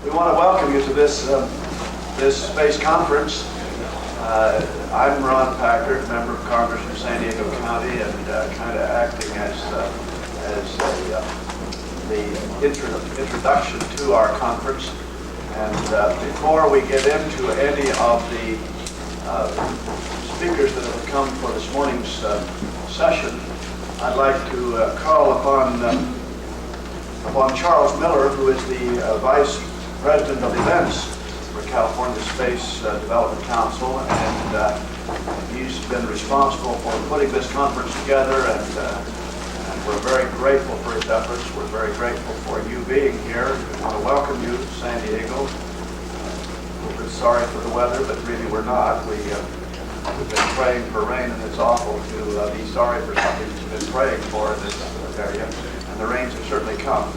We want to welcome you to this space conference. I'm Ron Packard, member of Congress from San Diego County, and kind of acting as the introduction to our conference. And before we get into any of the speakers that have come for this morning's session, I'd like to call upon Charles Miller, who is the Vice President of Events for California Space Development Council, and he's been responsible for putting this conference together, and we're very grateful for his efforts. We're very grateful for you being here. We want to welcome you to San Diego. We're sorry for the weather, but really we're not. We've been praying for rain, and it's awful to be sorry for something that you've been praying for in this area, and the rains have certainly come.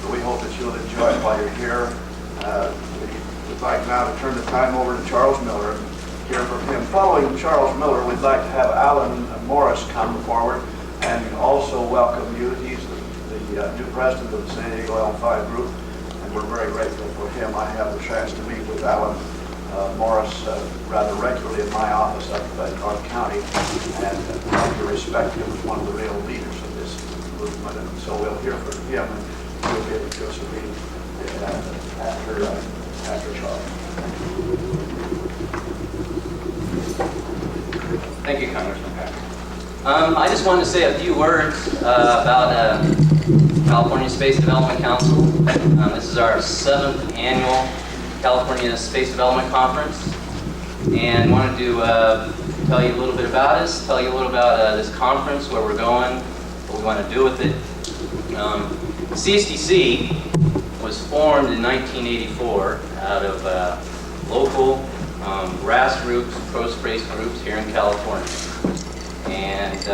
But we hope that you'll enjoy it while you're here. We'd like now to turn the time over to Charles Miller and hear from him. Following Charles Miller, we'd like to have Alan Morse come forward and also welcome you. He's the new president of the San Diego L5 group, and we're very grateful for him. I have the chance to meet with Alan Morris rather regularly in my office up in North County, and come to respect him as one of the real leaders of this movement. And so we'll hear from him, and he'll give it to us a reading after Charles. Thank you, Congressman Packard. I just wanted to say a few words about California Space Development Council. This is our 7th annual California Space Development Conference, and wanted to tell you a little bit about us, tell you a little about this conference, where we're going, what we want to do with it. CSDC was formed in 1984 out of local grassroots pro-space groups here in California, and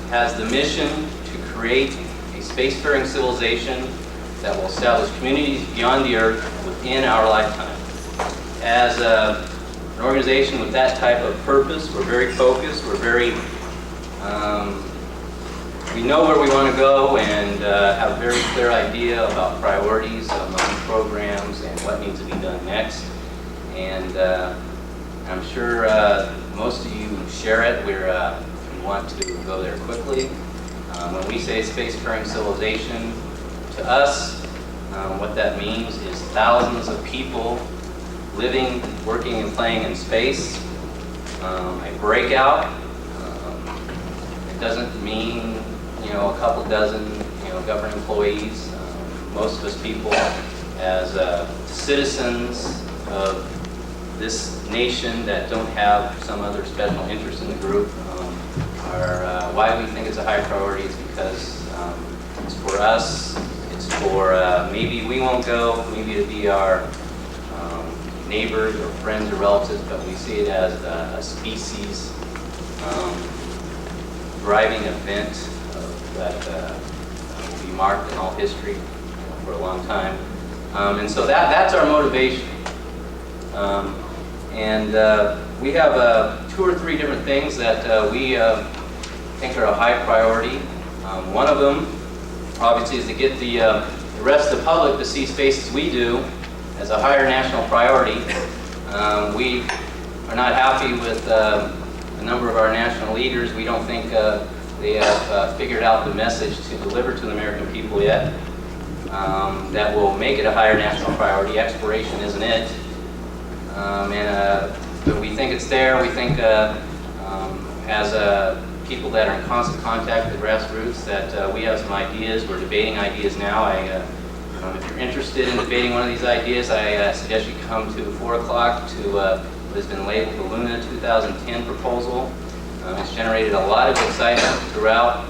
has the mission to create a spacefaring civilization that will establish communities beyond the Earth within our lifetime. As an organization with that type of purpose, we're very focused, we're very, we know where we want to go, and have a very clear idea about priorities among programs and what needs to be done next. And I'm sure most of you share it. We want to go there quickly. When we say spacefaring civilization, to us, what that means is thousands of people living, working, and playing in space. A breakout. It doesn't mean a couple dozen government employees. Most of us people, as citizens of this nation that don't have some other special interest in the group, are why we think it's a high priority is because it's for us. It's for maybe we won't go, maybe it'll be our neighbors or friends or relatives, but we see it as a species driving event that will be marked in all history for a long time. And so that's our motivation. We have 2 or 3 different things that we think are a high priority. One of them, obviously, is to get the rest of the public to see space as we do as a higher national priority. We are not happy with a number of our national leaders. We don't think they have figured out the message to deliver to the American people yet that will make it a higher national priority. Exploration isn't it. But we think it's there. We think as people that are in constant contact with the grassroots that we have some ideas. We're debating ideas now. If you're interested in debating one of these ideas, I suggest you come to 4 o'clock to what has been labeled the Luna 2010 proposal. It's generated a lot of excitement throughout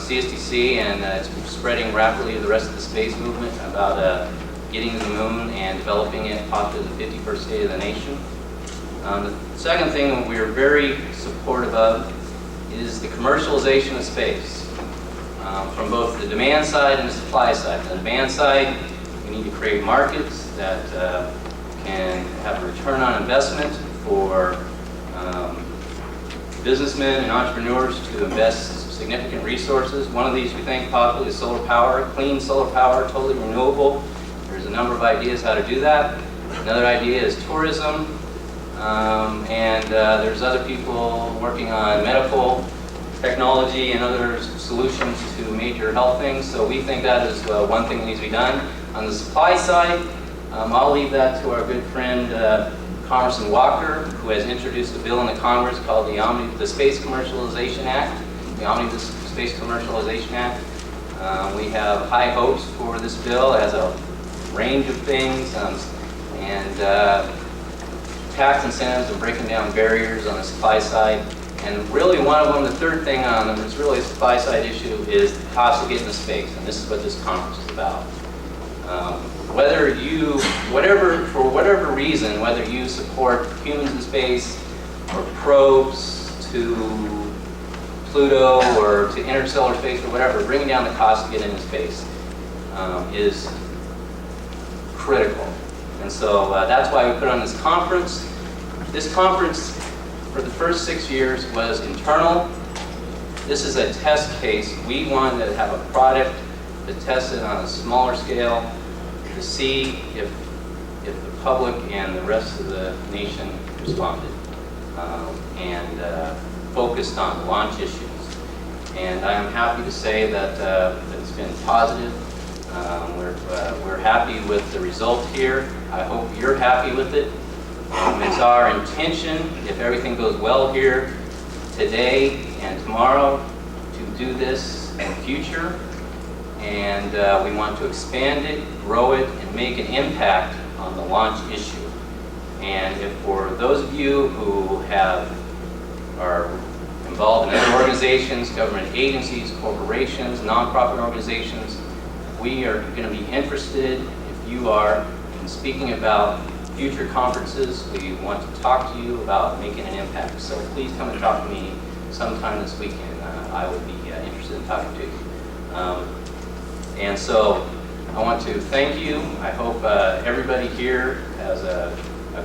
CSDC, and it's spreading rapidly to the rest of the space movement about getting to the moon and developing it possibly the 51st state of the nation. The second thing we're very supportive of is the commercialization of space. From both the demand side and the supply side. On the demand side, we need to create markets that can have a return on investment for businessmen and entrepreneurs to invest significant resources. One of these we think possibly is solar power, clean solar power, totally renewable. There's a number of ideas how to do that. Another idea is tourism. There's other people working on medical technology and other solutions to major health things. So we think that is one thing that needs to be done. On the supply side, I'll leave that to our good friend Congressman Walker, who has introduced a bill in the Congress called the Space Commercialization Act, the Omnibus Space Commercialization Act. We have high hopes for this bill. It has a range of things tax incentives and breaking down barriers on the supply side. And really one of them, the third thing on them, is really a supply side issue, is the cost of getting to space. And this is what this conference is about. For whatever reason, whether you support humans in space or probes to Pluto or to interstellar space or whatever, bringing down the cost of getting into space is critical. And so that's why we put on this conference. This conference, for the first 6 years, was internal. This is a test case. We wanted to have a product to test it on a smaller scale to see if the public and the rest of the nation responded and focused on launch issues. And I am happy to say that it's been positive. We're happy with the result here. I hope you're happy with it. It's our intention, if everything goes well here today and tomorrow, to do this in the future. And we want to expand it, grow it, and make an impact on the launch issue. And if for those of you who are involved in other organizations, government agencies, corporations, nonprofit organizations, we are going to be interested, if you are, in speaking about future conferences. We want to talk to you about making an impact. So please come and talk to me sometime this weekend. I would be interested in talking to you. And so I want to thank you. I hope everybody here has a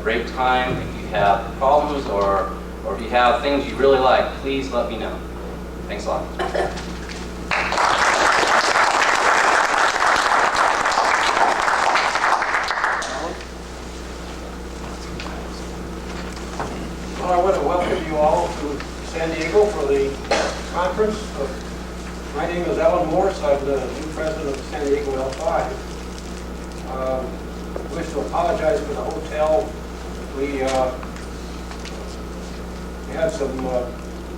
great time. If you have problems or if you have things you really like, please let me know. Thanks a lot. Well, I want to welcome you all to San Diego for the conference. My name is Morse. I'm the new president of San Diego L5. I wish to apologize for the hotel. We had some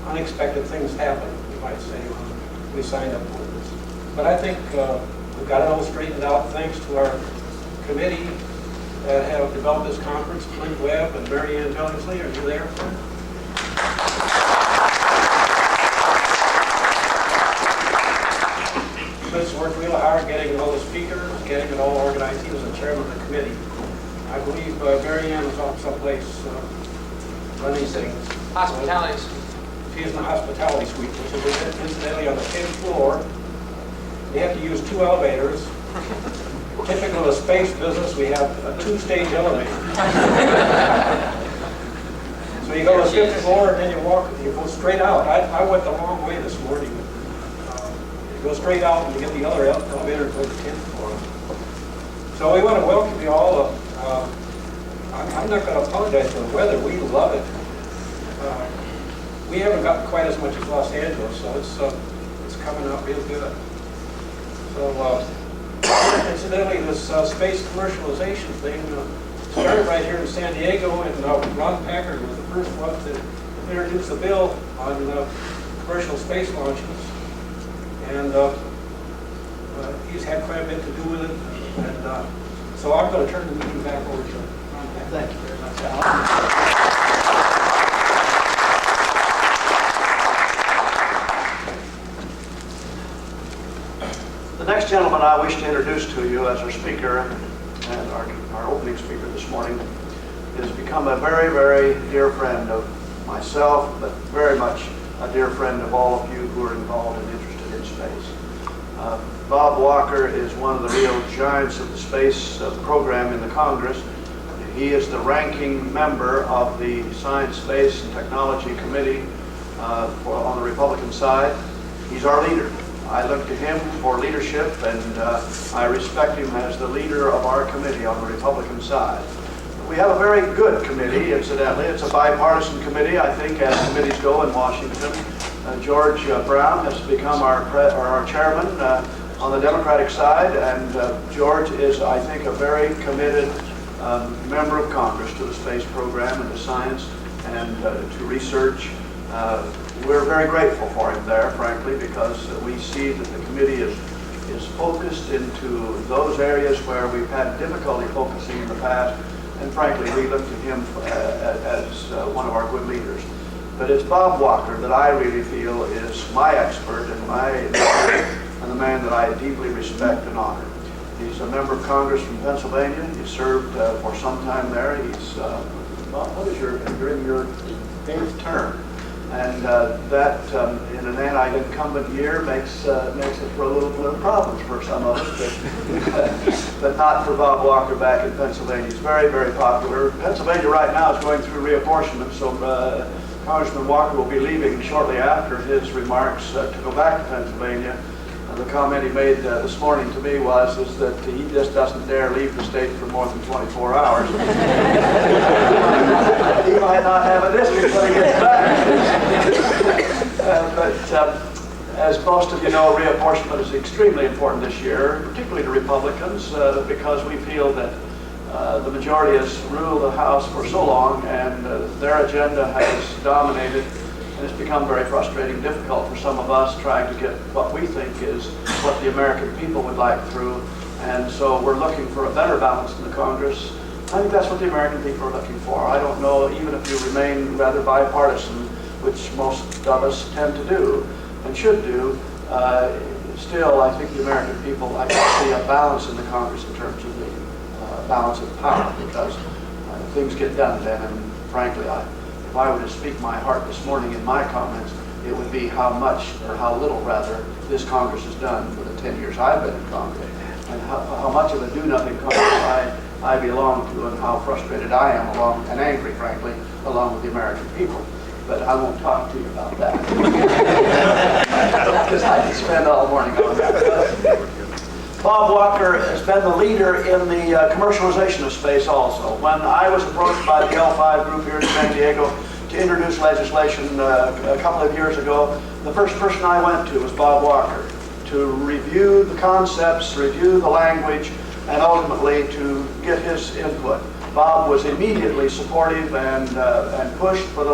unexpected things happen, you might say, when we signed up for this. But I think we've got it all straightened out thanks to our committee that have developed this conference, Clint Webb and Mary Ann Billingsley. Are you there, Clint? Clint's worked real hard getting all the speakers, getting it all organized. He was the chairman of the committee. I believe Mary Ann was off someplace running things. Hospitality suite. She's in the hospitality suite, which is incidentally on the 10th floor. You have to use 2 elevators. Typical of the space business, we have a 2-stage elevator. So you go to the 5th floor and then you go straight out. I went the wrong way this morning. You go straight out and you get the other elevator to go to the 10th floor. So we want to welcome you all. I'm not going to apologize for the weather. We love it. We haven't got quite as much as Los Angeles, so it's coming out real good. So incidentally, this space commercialization thing started right here in San Diego, and Ron Packard was the first one to introduce the bill on commercial space launches. And he's had quite a bit to do with it. And so I'm going to turn the meeting back over to Ron Packard. Thank you very much, Al. The next gentleman I wish to introduce to you as our speaker and our opening speaker this morning has become a very, very dear friend of myself, but very much a dear friend of all of you who are involved and interested in space. Bob Walker is one of the real giants of the space program in the Congress. He is the ranking member of the Science, Space, and Technology Committee on the Republican side. He's our leader. I look to him for leadership, and I respect him as the leader of our committee on the Republican side. We have a very good committee, incidentally. It's a bipartisan committee, I think, as committees go in Washington. George Brown has become our chairman on the Democratic side, and George is, I think, a very committed member of Congress to the space program and to science and to research. We're very grateful for him there, frankly, because we see that the committee is focused into those areas where we've had difficulty focusing in the past, and frankly, we look to him as one of our good leaders. But it's Bob Walker that I really feel is my expert and the man that I deeply respect and honor. He's a member of Congress from Pennsylvania. He served for some time there. He's, you're in your 8th term. And that, in an anti-incumbent year, makes it for a little bit of problems for some of us, but not for Bob Walker back in Pennsylvania. He's very, very popular. Pennsylvania right now is going through reapportionment, so Congressman Walker will be leaving shortly after his remarks to go back to Pennsylvania. The comment he made this morning to me was that he just doesn't dare leave the state for more than 24 hours. He might not have a district when he gets back. But as most of you know, reapportionment is extremely important this year, particularly to Republicans, because we feel that the majority has ruled the House for so long, and their agenda has dominated. And it's become very frustrating, difficult for some of us trying to get what we think is what the American people would like through. And so we're looking for a better balance in the Congress. I think that's what the American people are looking for. I don't know, even if you remain rather bipartisan, which most of us tend to do and should do, still I think the American people like to see a balance in the Congress in terms of the balance of power, because things get done then, and frankly, if I were to speak my heart this morning in my comments, it would be how much, or how little rather, this Congress has done for the 10 years I've been in Congress, and how much of a do-nothing Congress I belong to, and how frustrated I am and angry, frankly, along with the American people. But I won't talk to you about that. Because I could spend all morning on that. Bob Walker has been the leader in the commercialization of space also. When I was approached by the L5 group here in San Diego to introduce legislation a couple of years ago, the first person I went to was Bob Walker to review the concepts, review the language, and ultimately to get his input. Bob was immediately supportive and pushed for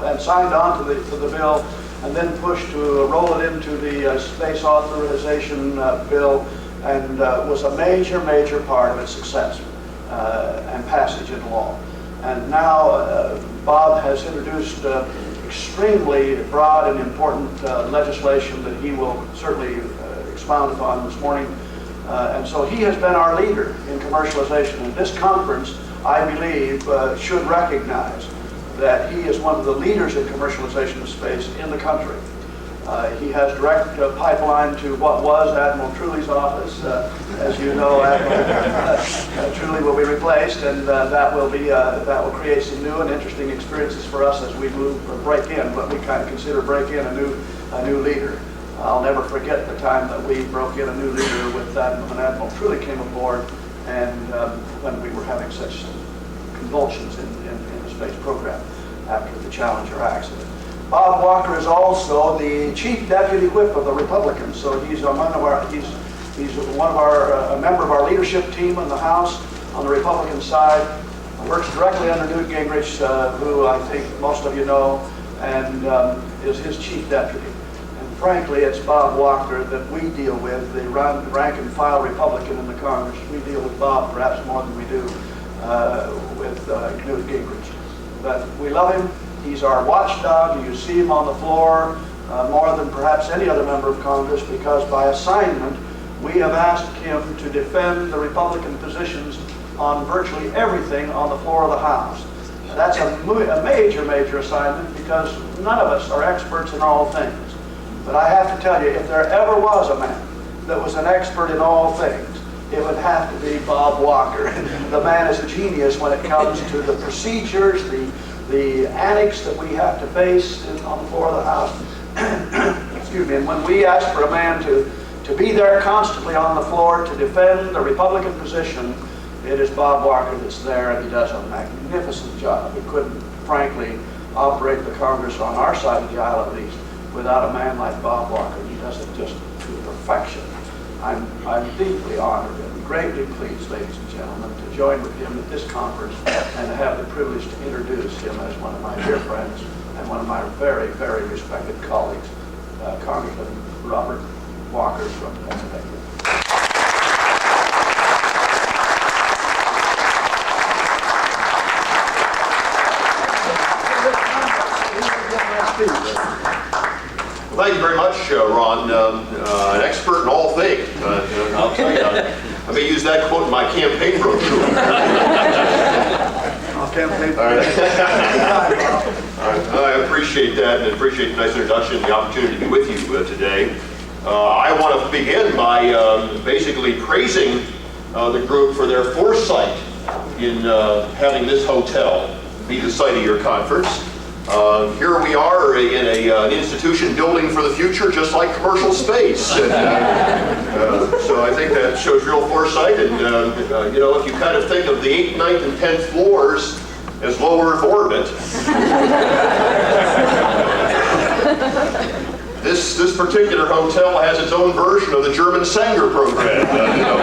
and signed on to the bill, and then pushed to roll it into the space authorization bill, and was a major, major part of its success and passage into law. And now Bob has introduced extremely broad and important legislation that he will certainly expound upon this morning. And so he has been our leader in commercialization. And this conference, I believe, should recognize that he is one of the leaders in commercialization of space in the country. He has direct pipeline to what was Admiral Truly's office. As you know, Admiral Truly will be replaced, and that will create some new and interesting experiences for us as we break in what we kind of consider break in a new leader. I'll never forget the time that we broke in a new leader with when Admiral Truly came aboard, and when we were having such convulsions in the space program after the Challenger accident. Bob Walker is also the chief deputy whip of the Republicans, so he's a member of our leadership team in the House on the Republican side. Works directly under Newt Gingrich, who I think most of you know, and is his chief deputy. And frankly, it's Bob Walker that we deal with, the rank and file Republican in the Congress. We deal with Bob perhaps more than we do with Newt Gingrich. But we love him. He's our watchdog. You see him on the floor more than perhaps any other member of Congress, because by assignment we have asked him to defend the Republican positions on virtually everything on the floor of the House. That's a major, major assignment, because none of us are experts in all things. But I have to tell you, if there ever was a man that was an expert in all things, it would have to be Bob Walker. The man is a genius when it comes to the procedures, the annex that we have to face on the floor of the House. excuse me, and when we ask for a man to be there constantly on the floor to defend the Republican position, it is Bob Walker that's there, and he does a magnificent job. We couldn't, frankly, operate the Congress on our side of the aisle at least without a man like Bob Walker. He does it just to perfection. I'm deeply honored and greatly pleased, ladies and gentlemen, to join with him at this conference and to have the privilege to introduce him as one of my dear friends and one of my very, very respected colleagues, Congressman Robert Walker from Pennsylvania. Well, thank you very much, Ron. An expert in all things. I'll tell you, I may use that quote in my campaign brochure. I'll campaign for All right. that. I appreciate that and appreciate the nice introduction and the opportunity to be with you today. I want to begin by basically praising the group for their foresight in having this hotel be the site of your conference. Here we are in an institution building for the future, just like commercial space. And, so I think that shows real foresight. And you know, if you kind of think of the 8th, 9th, and 10th floors as low Earth orbit, this particular hotel has its own version of the German Sanger program. You know,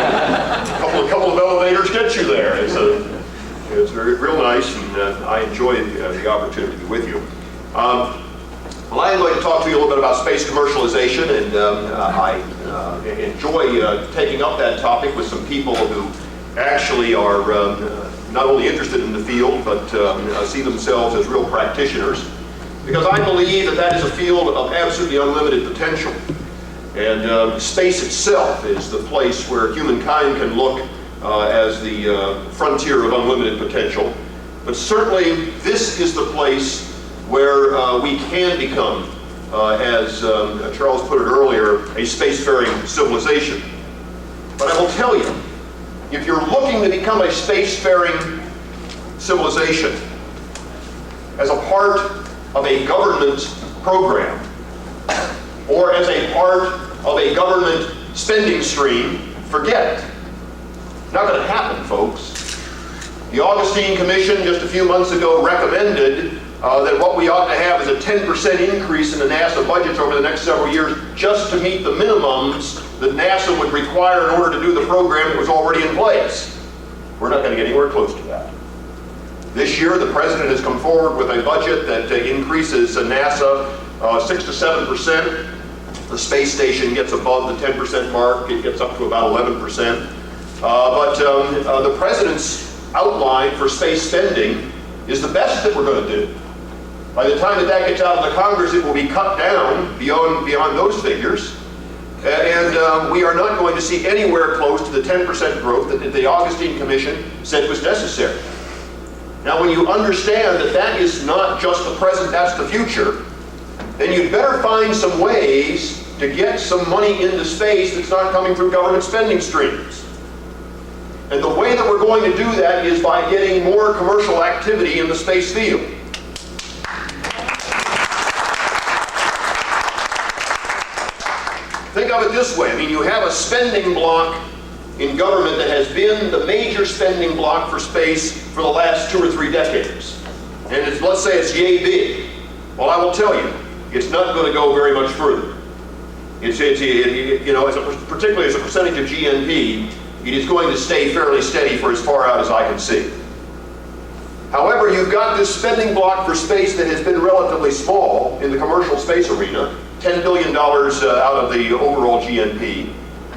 a couple of elevators get you there. It's real nice, and I enjoy the opportunity to be with you. Well, I'm going to talk to you a little bit about space commercialization, and I enjoy taking up that topic with some people who actually are not only interested in the field, but see themselves as real practitioners, because I believe that is a field of absolutely unlimited potential. And space itself is the place where humankind can look as the frontier of unlimited potential. But certainly this is the place where we can become, as Charles put it earlier, a spacefaring civilization. But I will tell you, if you're looking to become a spacefaring civilization as a part of a government program, or as a part of a government spending stream, forget it. Not going to happen, folks. The Augustine Commission just a few months ago recommended that what we ought to have is a 10% increase in the NASA budgets over the next several years just to meet the minimums that NASA would require in order to do the program that was already in place. We're not going to get anywhere close to that. This year, the President has come forward with a budget that increases NASA 6 to 7%. The space station gets above the 10% mark. It gets up to about 11%. But the President's outline for space spending is the best that we're going to do. By the time that gets out of the Congress, it will be cut down beyond those figures. And we are not going to see anywhere close to the 10% growth that the Augustine Commission said was necessary. Now, when you understand that that is not just the present, that's the future, then you'd better find some ways to get some money into space that's not coming through government spending streams. And the way that we're going to do that is by getting more commercial activity in the space field. Think of it this way. I mean, you have a spending block in government that has been the major spending block for space for the last 2 or 3 decades. And let's say it's yay big. Well, I will tell you, it's not going to go very much further. You know, particularly as a percentage of GNP, it is going to stay fairly steady for as far out as I can see. However, you've got this spending block for space that has been relatively small in the commercial space arena, $10 billion out of the overall GNP,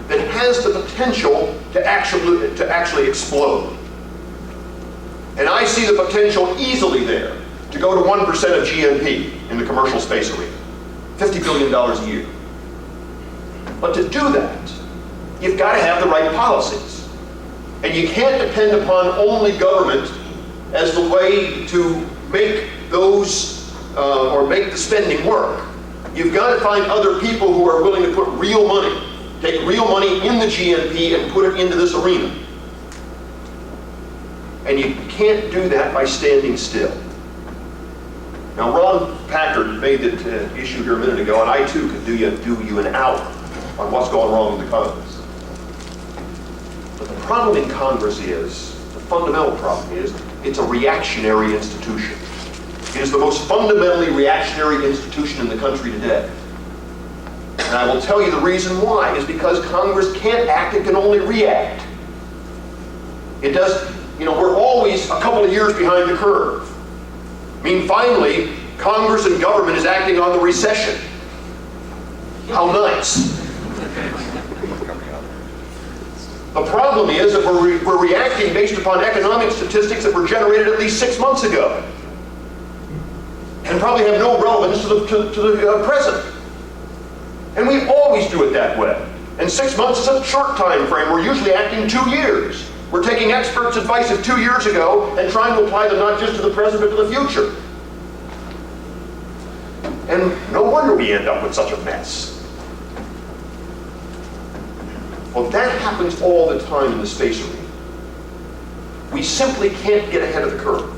that has the potential to actually explode. And I see the potential easily there to go to 1% of GNP in the commercial space arena, $50 billion a year. But to do that, you've got to have the right policies. And you can't depend upon only government as the way to make those, or make the spending work. You've got to find other people who are willing to put real money, take real money in the GNP and put it into this arena. And you can't do that by standing still. Now, Ron Packard made the issue here a minute ago, and I too could do you an hour on what's going wrong with the Congress. But the problem in Congress is, the fundamental problem is, it's a reactionary institution. It is the most fundamentally reactionary institution in the country today. And I will tell you the reason why is because Congress can't act, it can only react. It does, we're always a couple of years behind the curve. I mean, finally, Congress and government is acting on the recession. How nice. The problem is that we're reacting based upon economic statistics that were generated at least 6 months ago and probably have no relevance to the present. And we always do it that way. And 6 months is a short time frame. We're usually acting 2 years. We're taking experts' advice of 2 years ago and trying to apply them not just to the present but to the future. And no wonder we end up with such a mess. Well, that happens all the time in the space arena. We simply can't get ahead of the curve.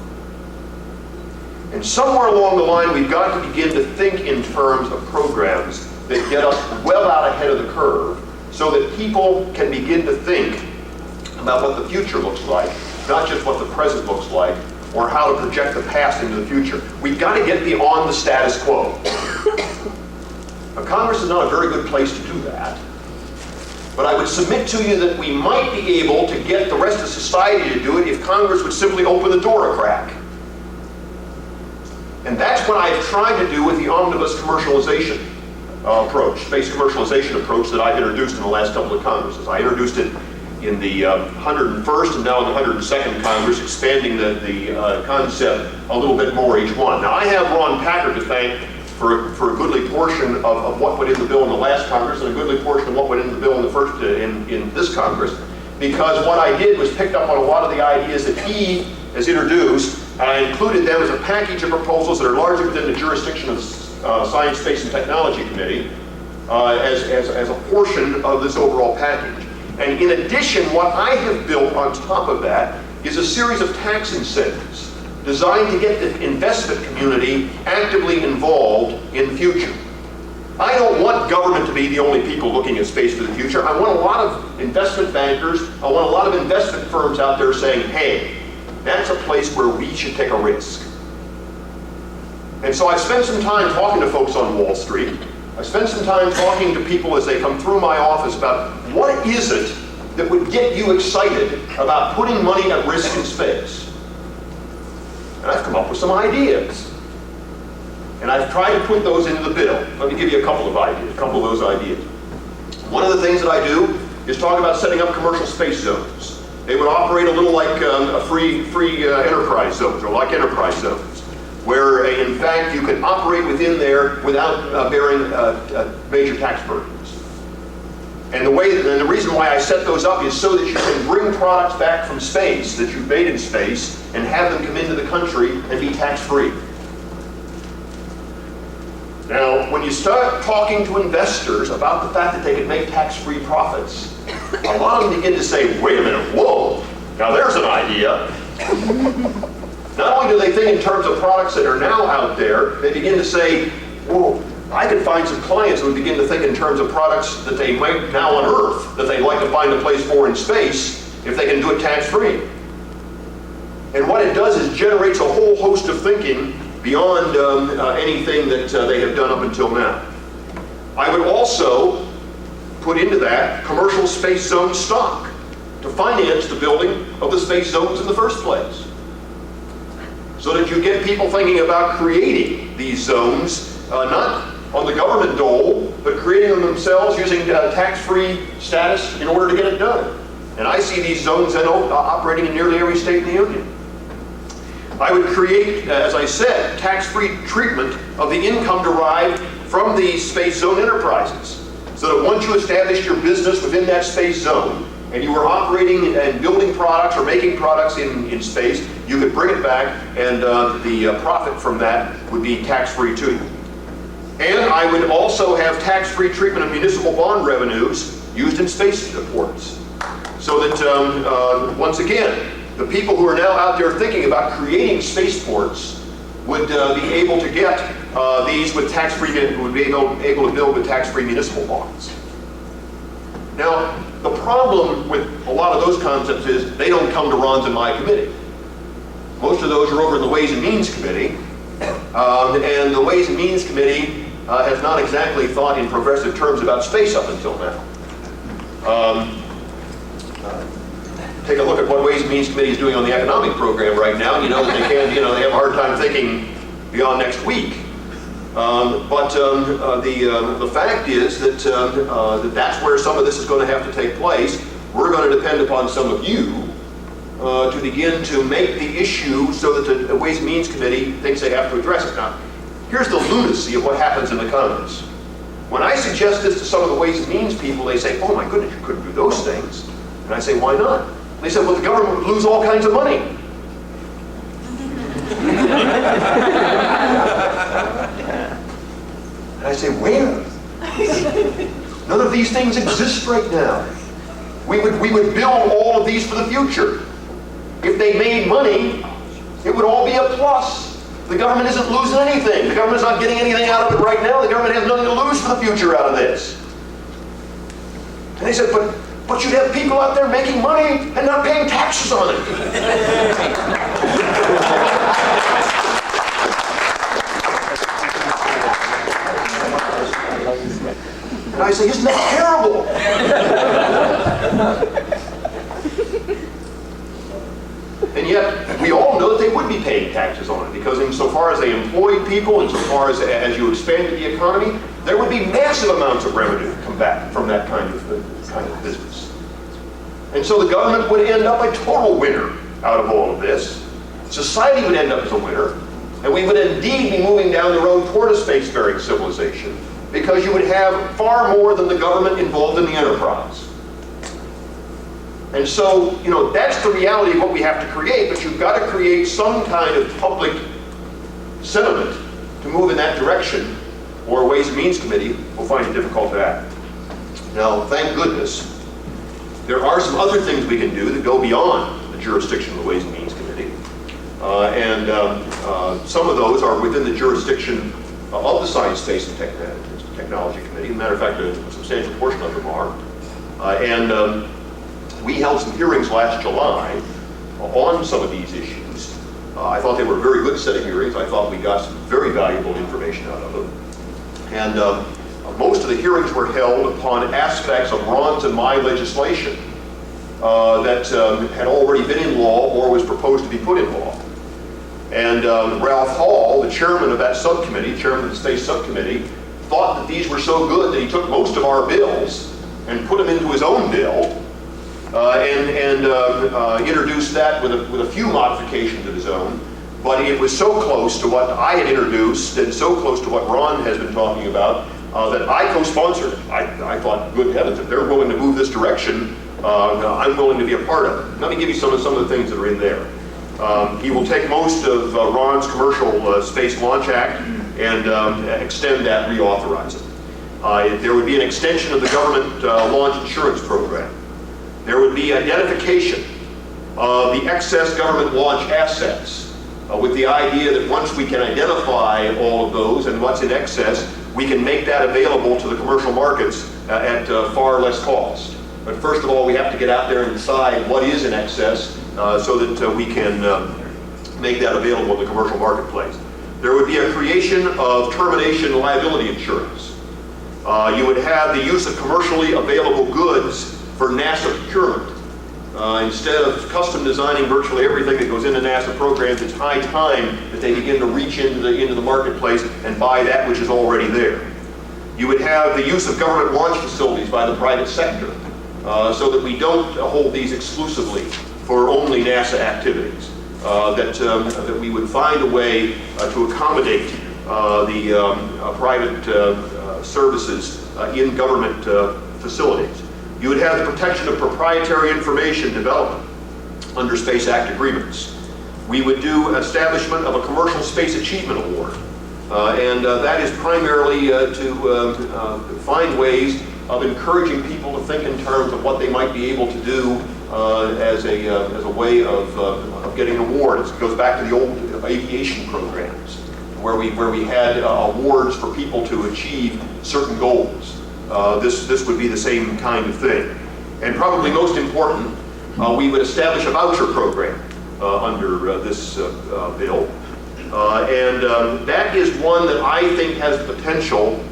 And somewhere along the line, we've got to begin to think in terms of programs that get us well out ahead of the curve so that people can begin to think about what the future looks like, not just what the present looks like, or how to project the past into the future. We've got to get beyond the status quo. Now, Congress is not a very good place to do that. But I would submit to you that we might be able to get the rest of society to do it if Congress would simply open the door a crack. And that's what I've tried to do with the omnibus commercialization approach, space commercialization approach that I've introduced in the last couple of Congresses. I introduced it in the 101st and now in the 102nd Congress, expanding the concept a little bit more each one. Now, I have Ron Packard to thank for a goodly portion of what went in the bill in the last Congress and a goodly portion of what went in the bill in the first in this Congress, because what I did was picked up on a lot of the ideas that he has introduced, and I included them as a package of proposals that are largely within the jurisdiction of the Science, Space, and Technology Committee as a portion of this overall package. And in addition, what I have built on top of that is a series of tax incentives designed to get the investment community actively involved in the future. I don't want government to be the only people looking at space for the future. I want a lot of investment bankers, I want a lot of investment firms out there saying, hey, that's a place where we should take a risk. And so I've spent some time talking to folks on Wall Street. I spent some time talking to people as they come through my office about what is it that would get you excited about putting money at risk in space. And I've come up with some ideas. And I've tried to put those into the bill. Let me give you a couple of those ideas. One of the things that I do is talk about setting up commercial space zones. They would operate a little like a free enterprise zones, or like enterprise zones, where in fact you can operate within there without bearing major tax burdens. And the reason why I set those up is so that you can bring products back from space that you've made in space and have them come into the country and be tax-free. Now, when you start talking to investors about the fact that they can make tax-free profits, a lot of them begin to say, wait a minute, whoa, now there's an idea. Not only do they think in terms of products that are now out there, they begin to say, whoa, I could find some clients who would begin to think in terms of products that they might now on Earth, that they'd like to find a place for in space, if they can do it tax-free. And what it does is generates a whole host of thinking beyond anything that they have done up until now. I would also put into that commercial space zone stock to finance the building of the space zones in the first place, so that you get people thinking about creating these zones, not on the government dole, but creating them themselves using tax-free status in order to get it done. And I see these zones operating in nearly every state in the Union. I would create, as I said, tax-free treatment of the income derived from these space zone enterprises, so that once you established your business within that space zone, and you were operating and building products or making products in space, you could bring it back, and the profit from that would be tax-free to you. And I would also have tax-free treatment of municipal bond revenues used in spaceports, so that, once again, the people who are now out there thinking about creating spaceports would be able to get these with tax-free, would be able to build with tax-free municipal bonds. Now, the problem with a lot of those concepts is they don't come to Ron's and my committee. Most of those are over in the Ways and Means Committee, and the Ways and Means Committee has not exactly thought in progressive terms about space up until now. Take a look at what Ways and Means Committee is doing on the economic program right now, and you know that they can't, they have a hard time thinking beyond next week. The fact is that that's where some of this is going to have to take place. We're going to depend upon some of you to begin to make the issue so that the Ways and Means Committee thinks they have to address it. Now, here's the lunacy of what happens in the Congress. When I suggest this to some of the Ways and Means people, they say, oh my goodness, you couldn't do those things. And I say, why not? And they said, well, the government would lose all kinds of money. And I say, where? None of these things exist right now. We would build all of these for the future. If they made money, it would all be a plus. The government isn't losing anything. The government's not getting anything out of it right now. The government has nothing to lose for the future out of this. And they said, but you'd have people out there making money and not paying taxes on it. And I say, isn't that terrible? And yet, we all know that they would be paying taxes on it, because insofar as they employed people, insofar as you expanded the economy, there would be massive amounts of revenue come back from that kind of business. And so the government would end up a total winner out of all of this. Society would end up as a winner, and we would indeed be moving down the road toward a spacefaring civilization, because you would have far more than the government involved in the enterprise. And so, that's the reality of what we have to create, but you've got to create some kind of public sentiment to move in that direction, or Ways and Means Committee will find it difficult to act. Now, thank goodness, there are some other things we can do that go beyond the jurisdiction of the Ways and Means Committee. Some of those are within the jurisdiction of the Science, Space, and Technology Committee. As a matter of fact, a substantial portion of them are. We held some hearings last July on some of these issues. I thought they were a very good set of hearings. I thought we got some very valuable information out of them. And most of the hearings were held upon aspects of Ron's and my legislation that had already been in law or was proposed to be put in law. And Ralph Hall, the chairman of that subcommittee, chairman of the Space Subcommittee, thought that these were so good that he took most of our bills and put them into his own bill and introduced that with a few modifications of his own. But it was so close to what I had introduced and so close to what Ron has been talking about that I co-sponsored it. I thought, good heavens, if they're willing to move this direction, I'm willing to be a part of it. Let me give you some of the things that are in there. He will take most of Ron's Commercial Space Launch Act and extend that, reauthorize it. There would be an extension of the government launch insurance program. There would be identification of the excess government launch assets with the idea that once we can identify all of those and what's in excess, we can make that available to the commercial markets at far less cost. But first of all, we have to get out there and decide what is in excess so that we can make that available in the commercial marketplace. There would be a creation of termination liability insurance. You would have the use of commercially available goods for NASA procurement. Instead of custom designing virtually everything that goes into NASA programs, it's high time that they begin to reach into the marketplace and buy that which is already there. You would have the use of government launch facilities by the private sector, so that we don't hold these exclusively for only NASA activities. That we would find a way to accommodate the private services in government facilities. You would have the protection of proprietary information development under Space Act agreements. We would do establishment of a Commercial Space Achievement Award. That is primarily to find ways of encouraging people to think in terms of what they might be able to do as a way of getting awards. It goes back to the old aviation programs, where we had awards for people to achieve certain goals. This would be the same kind of thing. And probably most important, we would establish a voucher program under this bill. And that is one that I think has the potential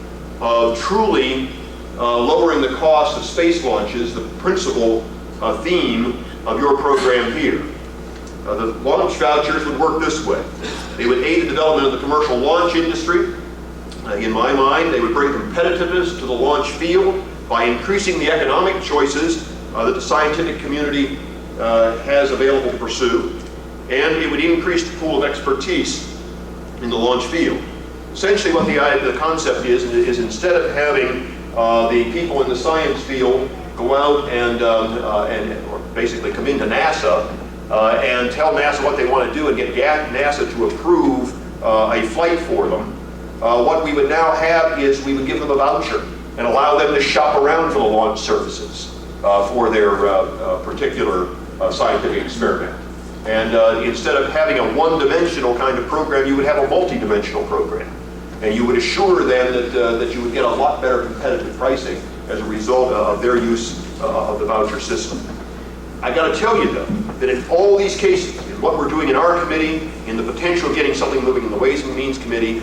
of truly lowering the cost of space launches, the principal theme of your program here. The launch vouchers would work this way. They would aid the development of the commercial launch industry. In my mind, they would bring competitiveness to the launch field by increasing the economic choices that the scientific community has available to pursue. And it would increase the pool of expertise in the launch field. Essentially what the concept is instead of having the people in the science field go out and or basically come into NASA and tell NASA what they want to do and get NASA to approve a flight for them, what we would now have is we would give them a voucher and allow them to shop around for the launch services for their particular scientific experiment. And instead of having a one-dimensional kind of program, you would have a multi-dimensional program. And you would assure them that you would get a lot better competitive pricing as a result of their use of the voucher system. I got to tell you, though, that in all these cases, in what we're doing in our committee, in the potential of getting something moving in the Ways and Means Committee,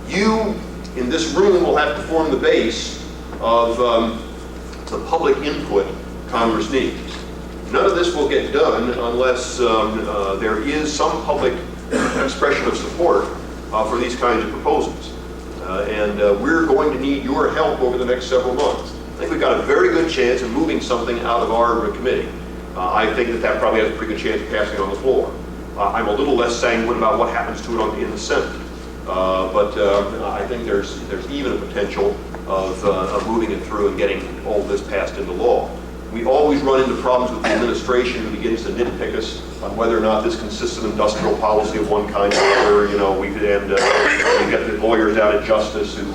you in this room will have to form the base of the public input Congress needs. None of this will get done unless there is some public expression of support for these kinds of proposals. And we're going to need your help over the next several months. I think we've got a very good chance of moving something out of our committee. I think that probably has a pretty good chance of passing on the floor. I'm a little less sanguine about what happens to it in the Senate. But I think there's even a potential of moving it through and getting all this passed into law. We always run into problems with the administration who begins to nitpick us on whether or not this consists of industrial policy of one kind or another. You know, we get the lawyers down at Justice who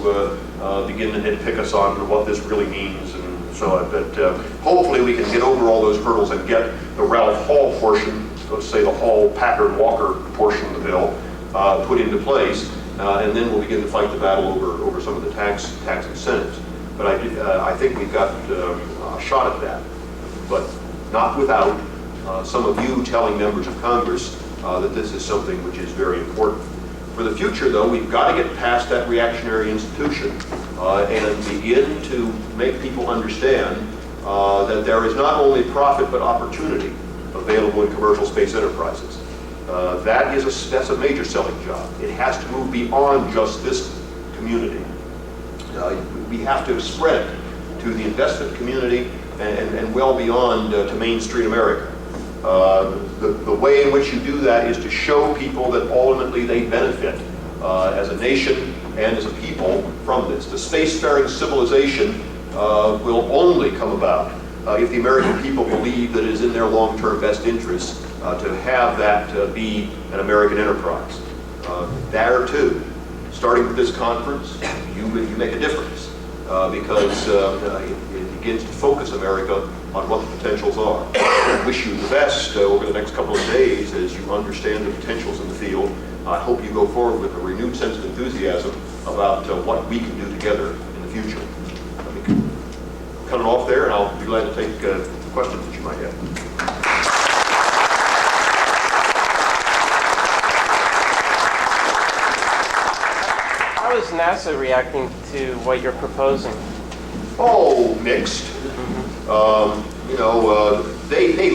begin to nitpick us on what this really means, and so that hopefully we can get over all those hurdles and get the Ralph Hall portion, let's say the Hall, Packard, Walker portion of the bill put into place, and then we'll begin to fight the battle over some of the tax incentives. But I think we've got a shot at that, but not without some of you telling members of Congress that this is something which is very important. For the future, though, we've got to get past that reactionary institution and begin to make people understand that there is not only profit but opportunity available in commercial space enterprises. That's a major selling job. It has to move beyond just this community. We have to spread it to the investment community and well beyond to Main Street America. The way in which you do that is to show people that ultimately they benefit as a nation and as a people from this. The spacefaring civilization will only come about if the American people believe that it is in their long-term best interest to have that be an American enterprise. There too, starting with this conference, you make a difference because it begins to focus America on what the potentials are. I wish you the best over the next couple of days as you understand the potentials in the field. I hope you go forward with a renewed sense of enthusiasm about what we can do together in the future. Let me cut it off there, and I'll be glad to take questions that you might have. How is NASA reacting to what you're proposing? Oh, mixed. You know, they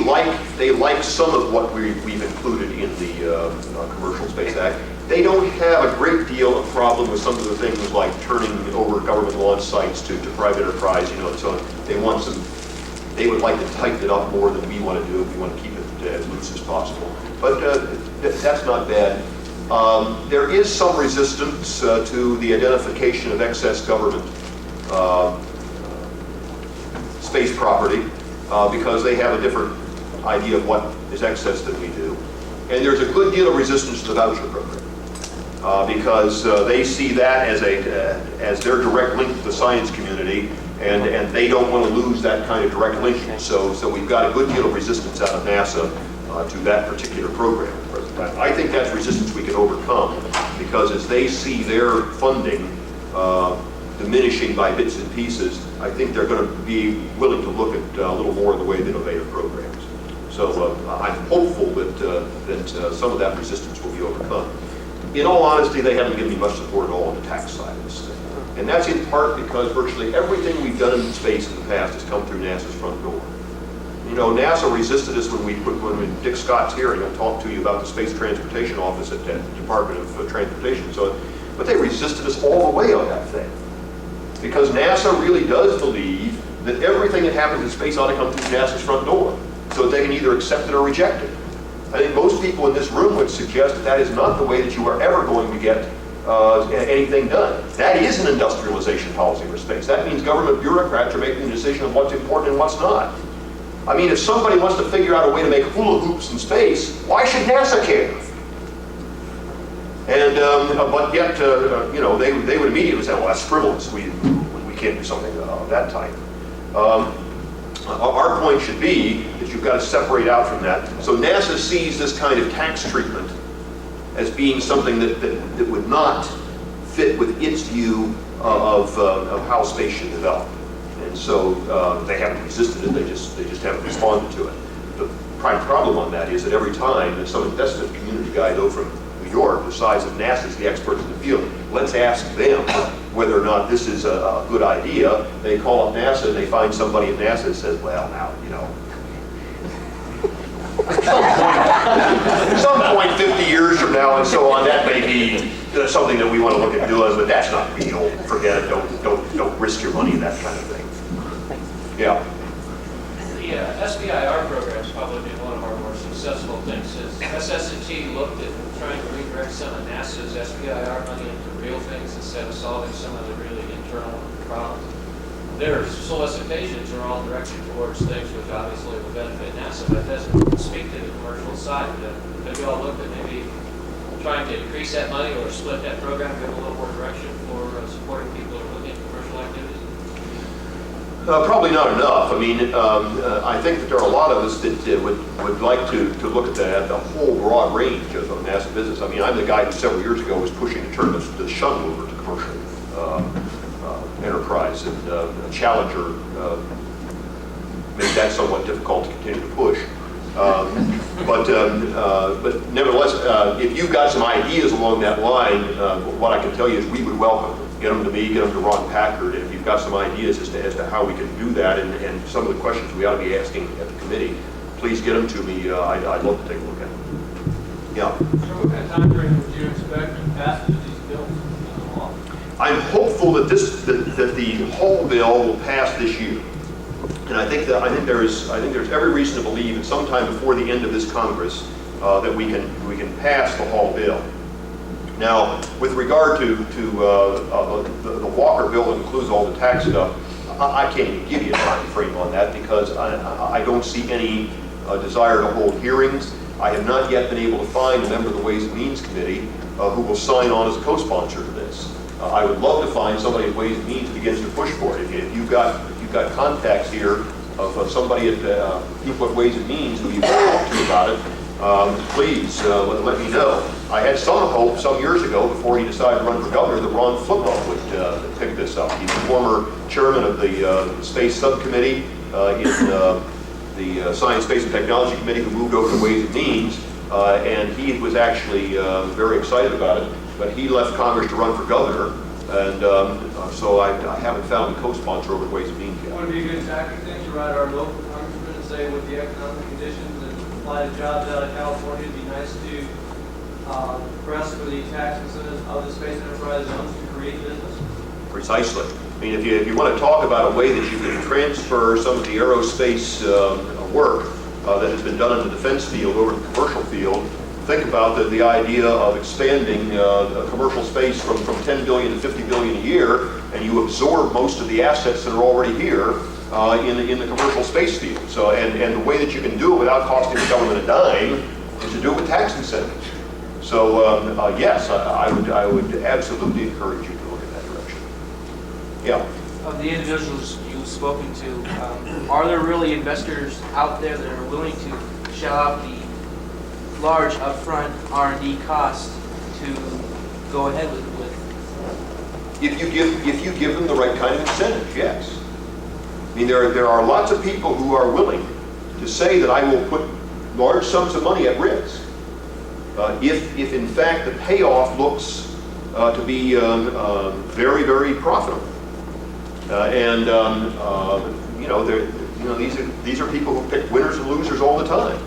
like some of what we've included in the Commercial Space Act. They don't have a great deal of problem with some of the things like turning over government launch sites to private enterprise. You know, so they would like to tighten it up more than we want to do. We want to keep it as loose as possible. But that's not bad. There is some resistance to the identification of excess government space property because they have a different idea of what is excess than we do. And there's a good deal of resistance to the voucher program because they see that as their direct link to the science community and they don't want to lose that kind of direct linkage. So we've got a good deal of resistance out of NASA to that particular program. I think that's resistance we can overcome, because as they see their funding diminishing by bits and pieces, I think they're going to be willing to look at a little more in the way of innovative programs. So I'm hopeful that some of that resistance will be overcome. In all honesty, they haven't given me much support at all on the tax side of this thing. And that's in part because virtually everything we've done in space in the past has come through NASA's front door. You know, NASA resisted us when Dick Scott's here, and he'll talk to you about the Space Transportation Office at the Department of Transportation. But they resisted us all the way on that thing. Because NASA really does believe that everything that happens in space ought to come through NASA's front door, so that they can either accept it or reject it. I think most people in this room would suggest that is not the way that you are ever going to get anything done. That is an industrialization policy for space. That means government bureaucrats are making the decision of what's important and what's not. I mean, if somebody wants to figure out a way to make hula hoops in space, why should NASA care? And but yet, you know, they would immediately say, well, that's frivolous. We can't do something of that type. Our point should be that you've got to separate out from that. So NASA sees this kind of tax treatment as being something that would not fit with its view of how space should develop. And so they haven't resisted it, they just haven't responded to it. The prime problem on that is that every time that some investment community guy, though, from New York decides that NASA is the expert in the field, let's ask them whether or not this is a good idea. They call up NASA and they find somebody at NASA that says, well, now, you know, at some point 50 years from now and so on, that may be something that we want to look at doing, but that's not real. Forget it. Don't risk your money in that kind of thing. Yeah. The SBIR program has probably been one of our more successful things. Has SS&T looked at trying to redirect some of NASA's SBIR money into real things instead of solving some of the really internal problems? Their solicitations are all directed towards things which obviously will benefit NASA, but it doesn't speak to the commercial side. Have you all looked at maybe trying to increase that money or split that program, give a little more direction for supporting people who are looking at commercial activities? Probably not enough. I mean, I think that there are a lot of us that would like to look at the whole broad range of NASA business. I mean, I'm the guy who several years ago was pushing to turn the shuttle over to commercial enterprise, and Challenger made that somewhat difficult to continue to push. But nevertheless, if you've got some ideas along that line, what I can tell you is we would welcome them. Get them to me, get them to Ron Packard, and if you've got some ideas as to how we can do that, and some of the questions we ought to be asking at the committee, please get them to me. I'd love to take a look at them. Yeah. So what kind of time frame would you expect to pass these bills? I'm hopeful that the whole bill will pass this year, and I think there's every reason to believe that sometime before the end of this Congress that we can pass the whole bill. Now, with regard to the Walker bill that includes all the tax stuff, I can't even give you a time frame on that because I don't see any desire to hold hearings. I have not yet been able to find a member of the Ways and Means Committee who will sign on as a co-sponsor to this. I would love to find somebody at Ways and Means who begins to push for it. If you've got contacts here of somebody at people at Ways and Means who you want to talk to about it, please let me know. I had some hope some years ago before he decided to run for governor that Ron Flippo would pick this up. He's the former chairman of the Space Subcommittee in the Science, Space, and Technology Committee who moved over to Ways and Means, and he was actually very excited about it, but he left Congress to run for governor, and so I haven't found a co-sponsor over at Ways and Means yet. Would it be a good tactic thing to write our local congressman and say with the economic conditions and supply of jobs out of California, it'd be nice to press for the tax incentives of the space enterprise zones to create business? Precisely. I mean, if you want to talk about a way that you can transfer some of the aerospace work that has been done in the defense field over to the commercial field, think about the idea of expanding commercial space from 10 billion to 50 billion a year, and you absorb most of the assets that are already here in the commercial space field. So, and the way that you can do it without costing the government a dime is to do it with tax incentives. So yes, I would absolutely encourage you to look in that direction. Yeah. Of the individuals you we've spoken to, are there really investors out there that are willing to shell out the large upfront R&D cost to go ahead with? If you give them the right kind of incentive, yes. I mean, there are lots of people who are willing to say that I will put large sums of money at risk if in fact the payoff looks to be very, very profitable. These are people who pick winners and losers all the time,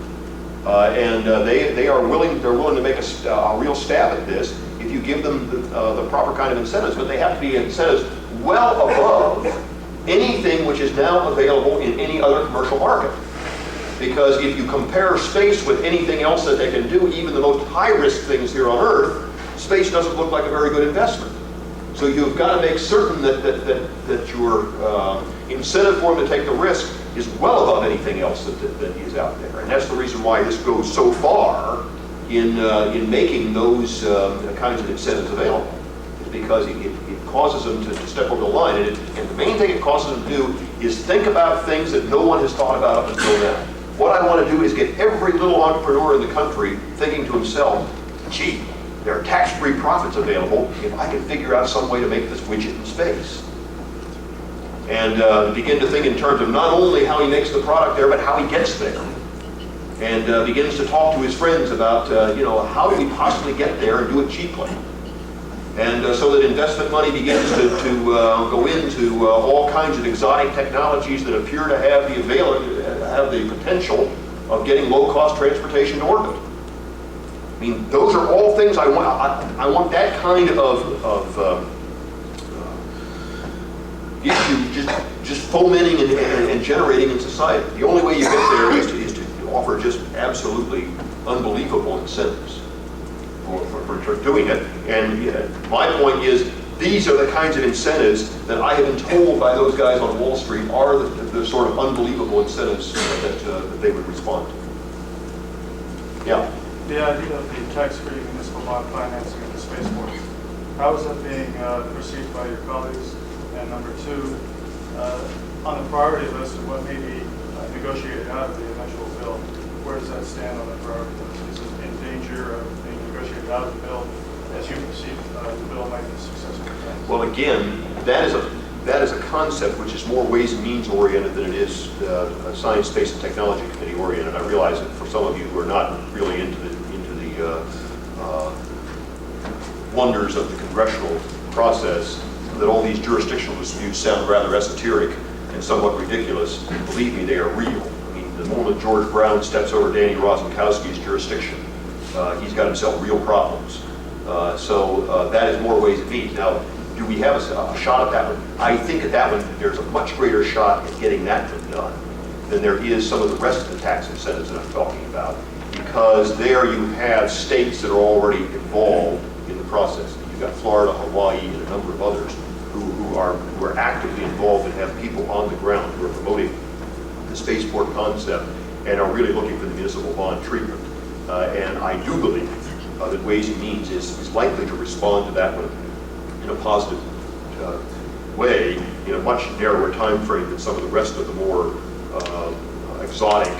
they're willing to make a real stab at this if you give them the proper kind of incentives. But they have to be incentives well above anything which is now available in any other commercial market. Because if you compare space with anything else that they can do, even the most high-risk things here on Earth, space doesn't look like a very good investment. So you've got to make certain that your incentive for them to take the risk is well above anything else that is out there. And that's the reason why this goes so far in making those kinds of incentives available. Is because it causes them to step over the line. And the main thing it causes them to do is think about things that no one has thought about up until now. What I want to do is get every little entrepreneur in the country thinking to himself, gee, there are tax-free profits available if I can figure out some way to make this widget in space. And begin to think in terms of not only how he makes the product there, but how he gets there. And begins to talk to his friends about, how do we possibly get there and do it cheaply? And so that investment money begins to go into all kinds of exotic technologies that appear to have the potential of getting low-cost transportation to orbit. I mean, those are all things I want. I want that kind of issue just fomenting and generating in society. The only way you get there is to offer just absolutely unbelievable incentives for doing it. And my point is, these are the kinds of incentives that I have been told by those guys on Wall Street are the sort of unbelievable incentives that they would respond to. Yeah. The idea of the tax-free municipal bond financing of the spaceport, how is that being perceived by your colleagues? And number two, on the priority list of what may be negotiated out of the eventual bill, where does that stand on the priority list? Is it in danger of being negotiated out of the bill as you perceive the bill might be successful? Well, again, that is a concept which is more Ways and Means oriented than it is Science, Space, and Technology Committee oriented. I realize that for some of you who are not really into the wonders of the congressional process, that all these jurisdictional disputes sound rather esoteric and somewhat ridiculous. Believe me, they are real. I mean, the moment George Brown steps over Danny Rosenkowski's jurisdiction, he's got himself real problems. So that is more Ways and Means. Now, do we have a shot at that one? I think at that one, there's a much greater shot at getting that one done than there is some of the rest of the tax incentives that I'm talking about. Because there you have states that are already involved in the process. You've got Florida, Hawaii, and a number of others who are actively involved and have people on the ground who are promoting the spaceport concept and are really looking for the municipal bond treatment. And I do believe that Ways and Means is likely to respond to that one in a positive way in a much narrower time frame than some of the rest of the more exotic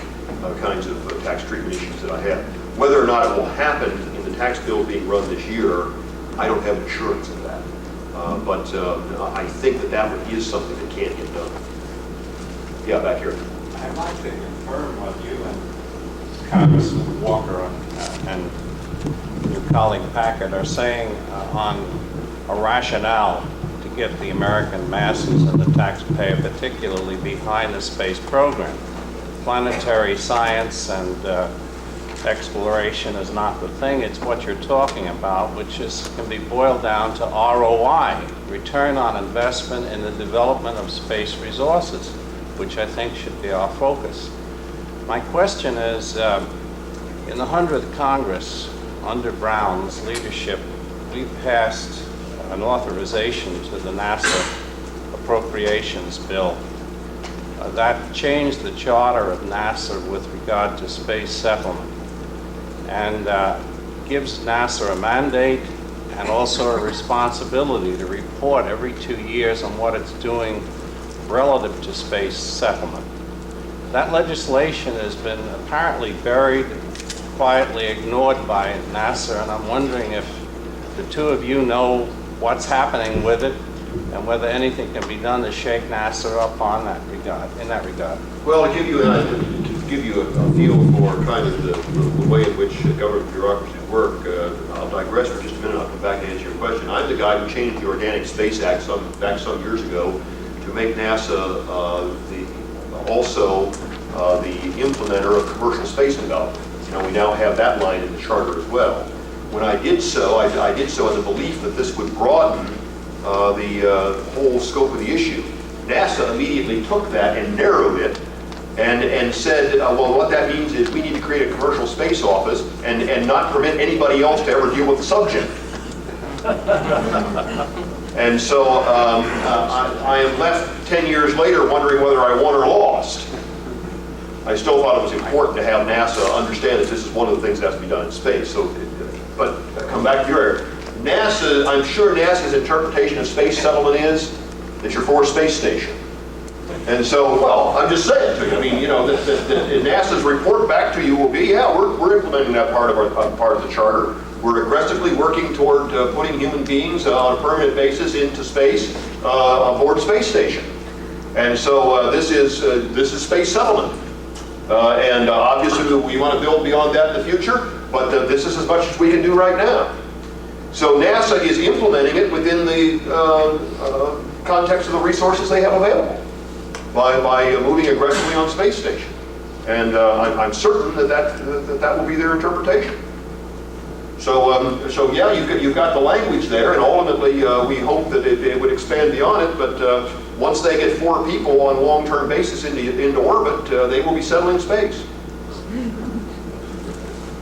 kinds of tax treatment issues that I have. Whether or not it will happen in the tax bill being run this year, I don't have assurance of that. But I think that one is something that can get done. Yeah, back here. I'd like to confirm what you and Congressman Walker and your colleague Packard are saying on a rationale to get the American masses and the taxpayer particularly behind the space program. Planetary science and exploration is not the thing, it's what you're talking about, which can be boiled down to ROI, return on investment in the development of space resources, which I think should be our focus. My question is, in the 100th Congress, under Brown's leadership, we passed an authorization to the NASA appropriations bill. That changed the charter of NASA with regard to space settlement and gives NASA a mandate and also a responsibility to report every 2 years on what it's doing relative to space settlement. That legislation has been apparently buried, quietly ignored by NASA, and I'm wondering if the two of you know what's happening with it and whether anything can be done to shake NASA up on that regard, in that regard. Well, to give you a feel for kind of the way in which government bureaucracies work, I'll digress for just a minute. I'll come back and answer your question. I'm the guy who changed the Organic Space Act back some years ago to make NASA also the implementer of commercial space development. You know, we now have that line in the charter as well. When I did so, I did so in the belief that this would broaden the whole scope of the issue. NASA immediately took that and narrowed it and said, well, what that means is we need to create a commercial space office and not permit anybody else to ever deal with the subject. And so I am left 10 years later wondering whether I won or lost. I still thought it was important to have NASA understand that this is one of the things that has to be done in space. So, but come back to your area. NASA, I'm sure NASA's interpretation of space settlement is that you're for a space station. And so, well, I'm just saying to you, I mean, you know, NASA's report back to you will be, yeah, we're implementing that part of the charter. We're aggressively working toward putting human beings on a permanent basis into space aboard space station. And so this is space settlement. And obviously we want to build beyond that in the future, but this is as much as we can do right now. So NASA is implementing it within the context of the resources they have available by moving aggressively on space station. And I'm certain that will be their interpretation. So yeah, you've got the language there, and ultimately we hope that it would expand beyond it, but once they get 4 people on a long-term basis into orbit, they will be settling space.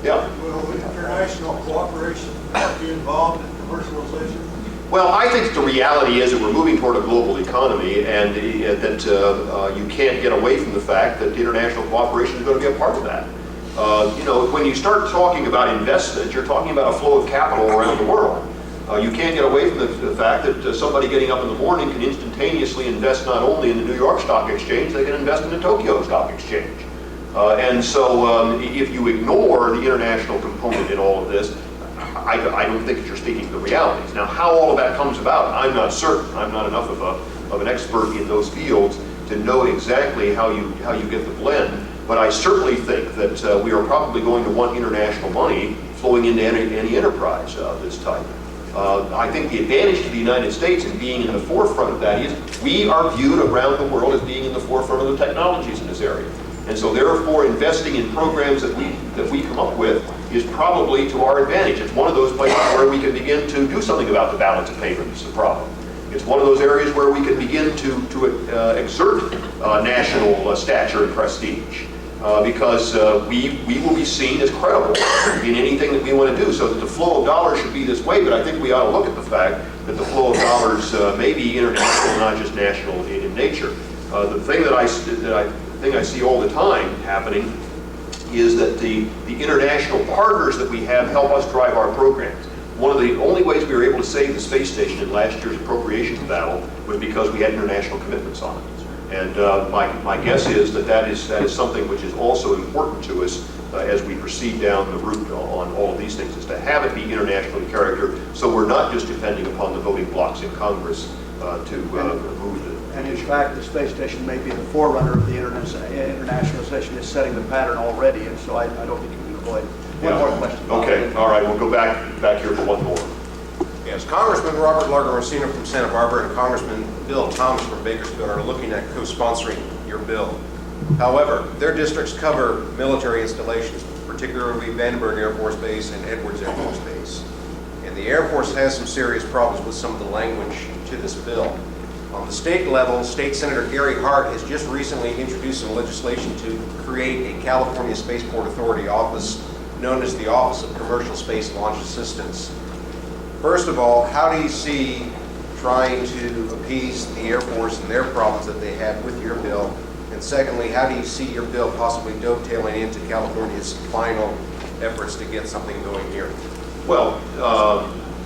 Yeah? Will international cooperation be involved in commercialization? Well, I think the reality is that we're moving toward a global economy, and that you can't get away from the fact that international cooperation is going to be a part of that. You know, when you start talking about investment, you're talking about a flow of capital around the world. You can't get away from the fact that somebody getting up in the morning can instantaneously invest not only in the New York Stock Exchange, they can invest in the Tokyo Stock Exchange. And so if you ignore the international component in all of this, I don't think that you're speaking to the realities. Now, how all of that comes about, I'm not certain. I'm not enough of an expert in those fields to know exactly how you get the blend. But I certainly think that we are probably going to want international money flowing into any enterprise of this type. I think the advantage to the United States in being in the forefront of that is we are viewed around the world as being in the forefront of the technologies in this area. And so therefore investing in programs that we come up with is probably to our advantage. It's one of those places where we can begin to do something about the balance of payments problem. It's one of those areas where we can begin to exert national stature and prestige. Because we will be seen as credible in anything that we want to do. So that the flow of dollars should be this way, but I think we ought to look at the fact that the flow of dollars may be international, not just national in nature. The thing that I see all the time happening is that the international partners that we have help us drive our programs. One of the only ways we were able to save the space station in last year's appropriations battle was because we had international commitments on it. And my guess is that is something which is also important to us as we proceed down the route on all of these things, is to have it be international in character, so we're not just depending upon the voting blocks in Congress to move the And in fact, the space station may be the forerunner of the internationalization. It's setting the pattern already, and so I don't think you can avoid it. One more question. Okay, all right, we'll go back here for one more. Yes, Congressman Robert Largo-Rosino from Santa Barbara and Congressman Bill Thomas from Bakersfield are looking at co-sponsoring your bill. However, their districts cover military installations, particularly Vandenberg Air Force Base and Edwards Air Force Base. And the Air Force has some serious problems with some of the language to this bill. On the state level, State Senator Gary Hart has just recently introduced some legislation to create a California Spaceport Authority office known as the Office of Commercial Space Launch Assistance. First of all, how do you see trying to appease the Air Force and their problems that they have with your bill? And secondly, how do you see your bill possibly dovetailing into California's final efforts to get something going here? Well,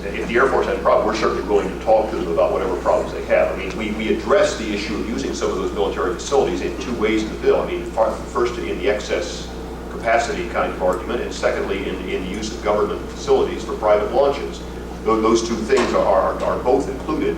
if the Air Force had a problem, we're certainly willing to talk to them about whatever problems they have. I mean, we address the issue of using some of those military facilities in two ways in the bill. I mean, first in the excess capacity kind of argument, and secondly in the use of government facilities for private launches. Those two things are both included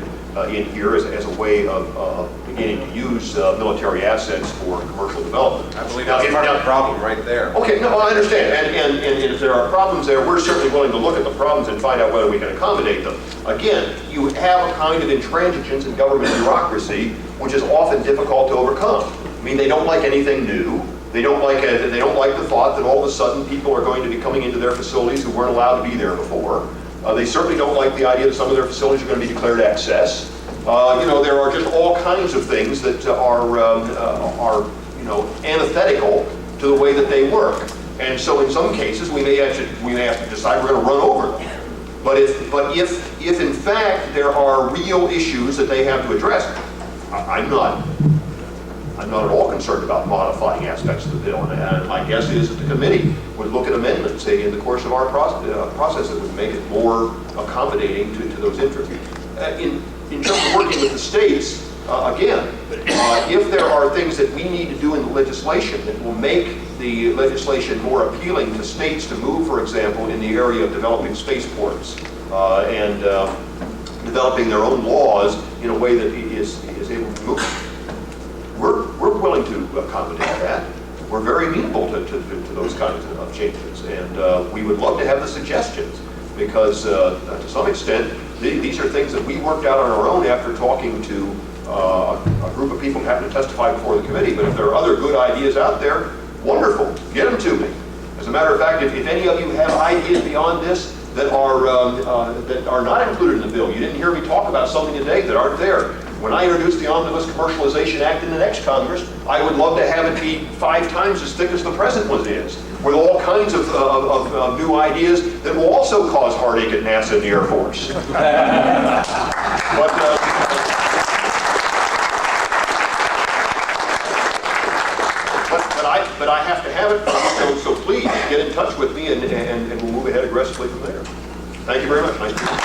in here as a way of beginning to use military assets for commercial development. I believe that's part of the problem right there. Okay, no, I understand. And if there are problems there, we're certainly willing to look at the problems and find out whether we can accommodate them. Again, you have a kind of intransigence in government bureaucracy, which is often difficult to overcome. I mean, they don't like anything new. They don't like the thought that all of a sudden people are going to be coming into their facilities who weren't allowed to be there before. They certainly don't like the idea that some of their facilities are going to be declared excess. You know, there are just all kinds of things that are antithetical to the way that they work. And so in some cases we may have to decide we're going to run over them. But if in fact there are real issues that they have to address, I'm not at all concerned about modifying aspects of the bill. And my guess is that the committee would look at amendments in the course of our process that would make it more accommodating to those interests. In terms of working with the states, again, if there are things that we need to do in the legislation that will make the legislation more appealing to states to move, for example, in the area of developing spaceports and developing their own laws in a way that is able to move, we're willing to accommodate that. We're very amenable to those kinds of changes, and we would love to have the suggestions because to some extent these are things that we worked out on our own after talking to a group of people who happen to testify before the committee. But if there are other good ideas out there, wonderful, get them to me. As a matter of fact, if any of you have ideas beyond this that are not included in the bill, you didn't hear me talk about something today that aren't there. When I introduced the Omnibus Commercialization Act in the next Congress, I would love to have it be 5 times as thick as the present one is, with all kinds of new ideas that will also cause heartache at NASA and the Air Force. But I have to have it, so please get in touch with me and we'll move ahead aggressively from there. Thank you very much. Nice to meet you.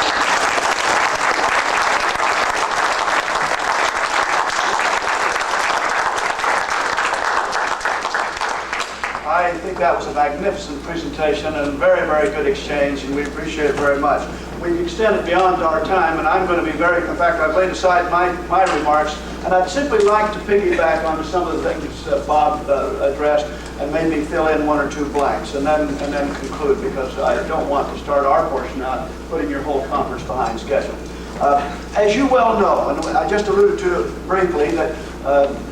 I think that was a magnificent presentation and a very, very good exchange, and we appreciate it very much. We've extended beyond our time, and I'm going to be in fact, I've laid aside my remarks, and I'd simply like to piggyback on some of the things Bob addressed and maybe fill in 1 or 2 blanks, and then conclude, because I don't want to start our portion out putting your whole conference behind schedule. As you well know, and I just alluded to it briefly, that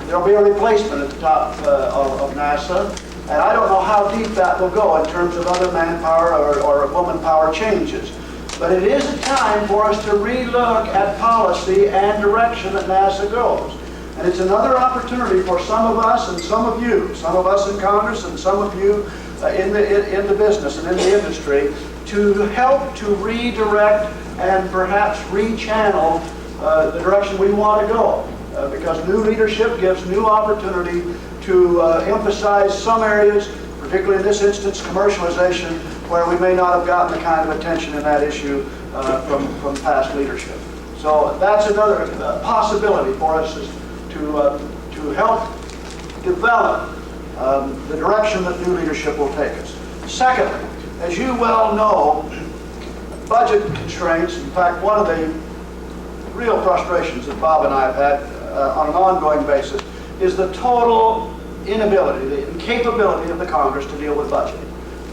there will be a replacement at the top of NASA. And I don't know how deep that will go in terms of other manpower or woman power changes. But it is a time for us to relook at policy and direction that NASA goes. And it's another opportunity for some of us and some of you, some of us in Congress and some of you in the business and in the industry, to help to redirect and perhaps rechannel the direction we want to go. Because new leadership gives new opportunity to emphasize some areas, particularly in this instance, commercialization, where we may not have gotten the kind of attention in that issue from past leadership. So that's another possibility for us is to help develop the direction that new leadership will take us. Secondly, as you well know, budget constraints, in fact, one of the real frustrations that Bob and I have had on an ongoing basis is the total inability, the incapability of the Congress to deal with budget.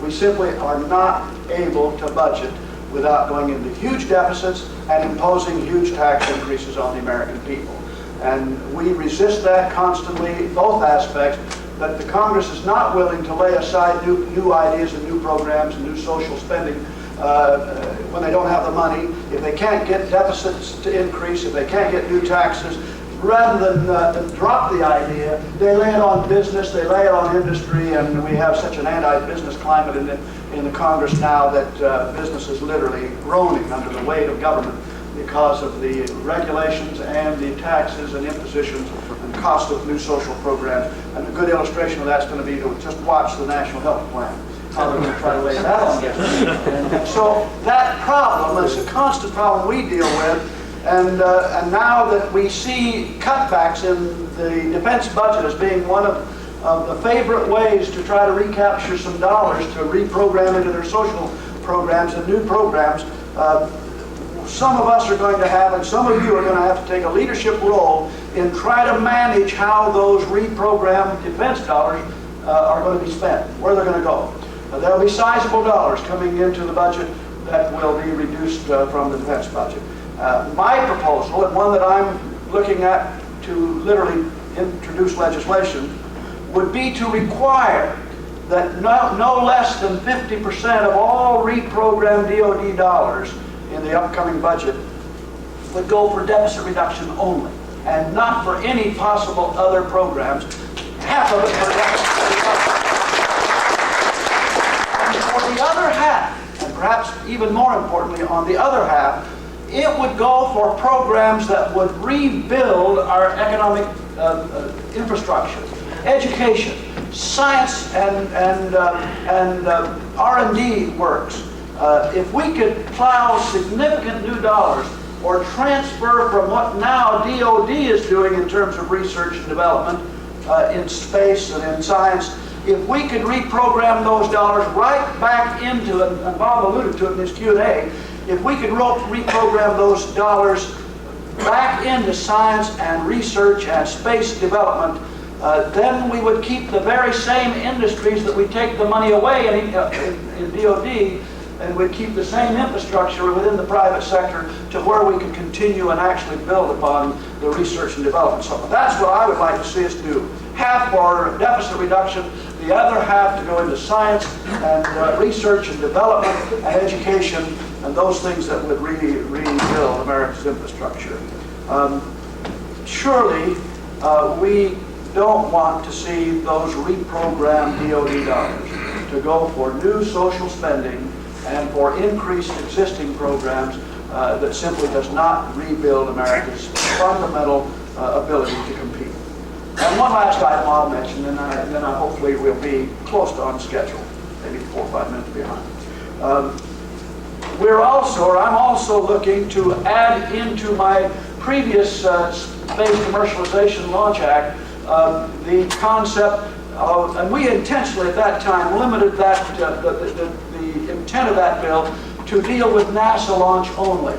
We simply are not able to budget without going into huge deficits and imposing huge tax increases on the American people. And we resist that constantly, both aspects, but the Congress is not willing to lay aside new ideas and new programs and new social spending when they don't have the money. If they can't get deficits to increase, if they can't get new taxes, rather than drop the idea, they lay it on business, they lay it on industry, and we have such an anti-business climate in the Congress now that business is literally groaning under the weight of government because of the regulations and the taxes and impositions and cost of new social programs. And a good illustration of that's going to be to just watch the National Health Plan. how they're going to try to lay that on you. And so that problem is a constant problem we deal with. And now that we see cutbacks in the defense budget as being one of the favorite ways to try to recapture some dollars to reprogram into their social programs and new programs, some of us are going to have, and some of you are going to have to take a leadership role in try to manage how those reprogrammed defense dollars are going to be spent, where they're going to go. There'll be sizable dollars coming into the budget that will be reduced from the defense budget. My proposal, and one that I'm looking at to literally introduce legislation, would be to require that no less than 50% of all reprogrammed DoD dollars in the upcoming budget would go for deficit reduction only, and not for any possible other programs. Half of it for deficit reduction. And for the other half, and perhaps even more importantly, on the other half, it would go for programs that would rebuild our economic infrastructure, education, science, and R&D works. If we could plow significant new dollars or transfer from what now DoD is doing in terms of research and development in space and in science, if we could reprogram those dollars right back into, and Bob alluded to it in his Q&A, if we could reprogram those dollars back into science and research and space development, then we would keep the very same industries that we take the money away in DoD, and we'd keep the same infrastructure within the private sector to where we could continue and actually build upon the research and development. So that's what I would like to see us do. Half for deficit reduction, the other half to go into science and research and development and education and those things that would rebuild America's infrastructure. Surely we don't want to see those reprogrammed DoD dollars to go for new social spending and for increased existing programs that simply does not rebuild America's fundamental ability to compete. And one last item I'll mention, and then I hopefully we'll be close to on schedule, maybe 4 or 5 minutes behind. I'm also looking to add into my previous Space Commercialization Launch Act the concept of, and we intentionally at that time limited that the intent of that bill to deal with NASA launch only.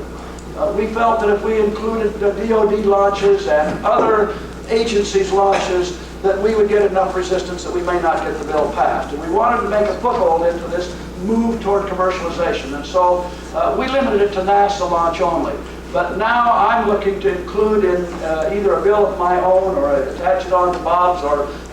We felt that if we included the DoD launches and other agencies' launches, that we would get enough resistance that we may not get the bill passed. And we wanted to make a foothold into this move toward commercialization. And so we limited it to NASA launch only. But now I'm looking to include in either a bill of my own or attach it on to Bob's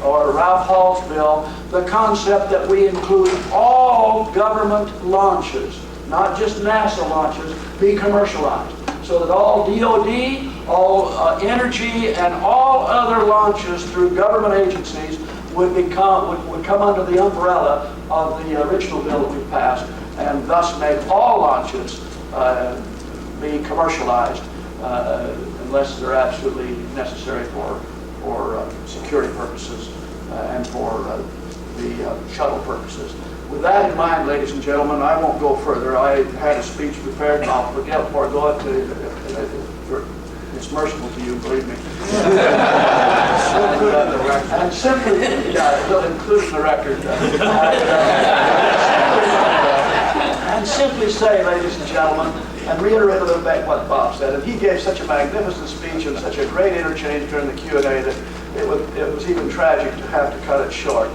or Ralph Hall's bill, the concept that we include all government launches, not just NASA launches, be commercialized. So that all DoD, all energy, and all other launches through government agencies would come under the umbrella of the original bill that we passed, and thus make all launches be commercialized unless they're absolutely necessary for security purposes and for the shuttle purposes. With that in mind, ladies and gentlemen, I won't go further. I had a speech prepared, and I'll forego it. It's merciful to you, believe me. And simply, yeah, we'll include in the record. And simply say, ladies and gentlemen, and reiterate a little bit what Bob said. And he gave such a magnificent speech and such a great interchange during the Q&A that it was even tragic to have to cut it short.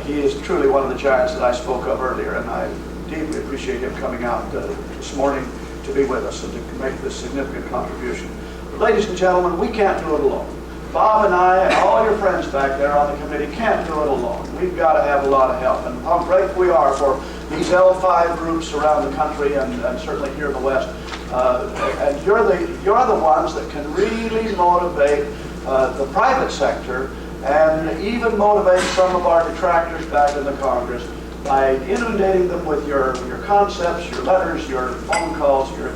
He is truly one of the giants that I spoke of earlier, and I deeply appreciate him coming out this morning to be with us and to make this significant contribution. But ladies and gentlemen, we can't do it alone. Bob and I and all your friends back there on the committee can't do it alone. We've got to have a lot of help, and how grateful we are for these L5 groups around the country and certainly here in the West. And you're the ones that can really motivate the private sector and even motivate some of our detractors back in the Congress by inundating them with your concepts, your letters, your phone calls, your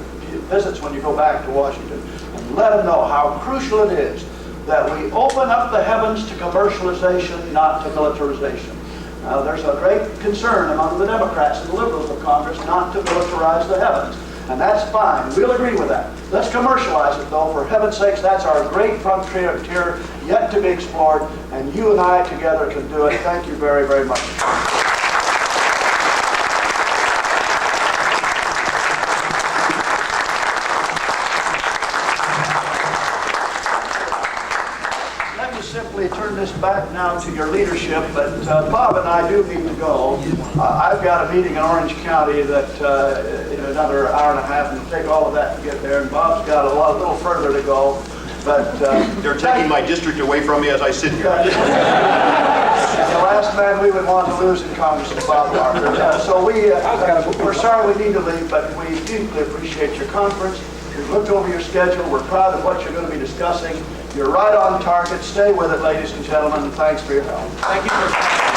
visits when you go back to Washington, and let them know how crucial it is that we open up the heavens to commercialization, not to militarization. There's a great concern among the Democrats and the liberals of Congress not to militarize the heavens. And that's fine. We'll agree with that. Let's commercialize it, though. For heaven's sakes, that's our great frontier yet to be explored, and you and I together can do it. Thank you very, very much. Let me simply turn this back now to your leadership, but Bob and I do need to go. I've got a meeting in Orange County that in another hour and a half, and it'll take all of that to get there, and Bob's got a little further to go. But They're taking my district away from me as I sit here. the last man we would want to lose in Congress is Bob Packard. So we're sorry we need to leave, but we deeply appreciate your conference. We've looked over your schedule. We're proud of what you're going to be discussing. You're right on target. Stay with it, ladies and gentlemen, and thanks for your help. Thank you for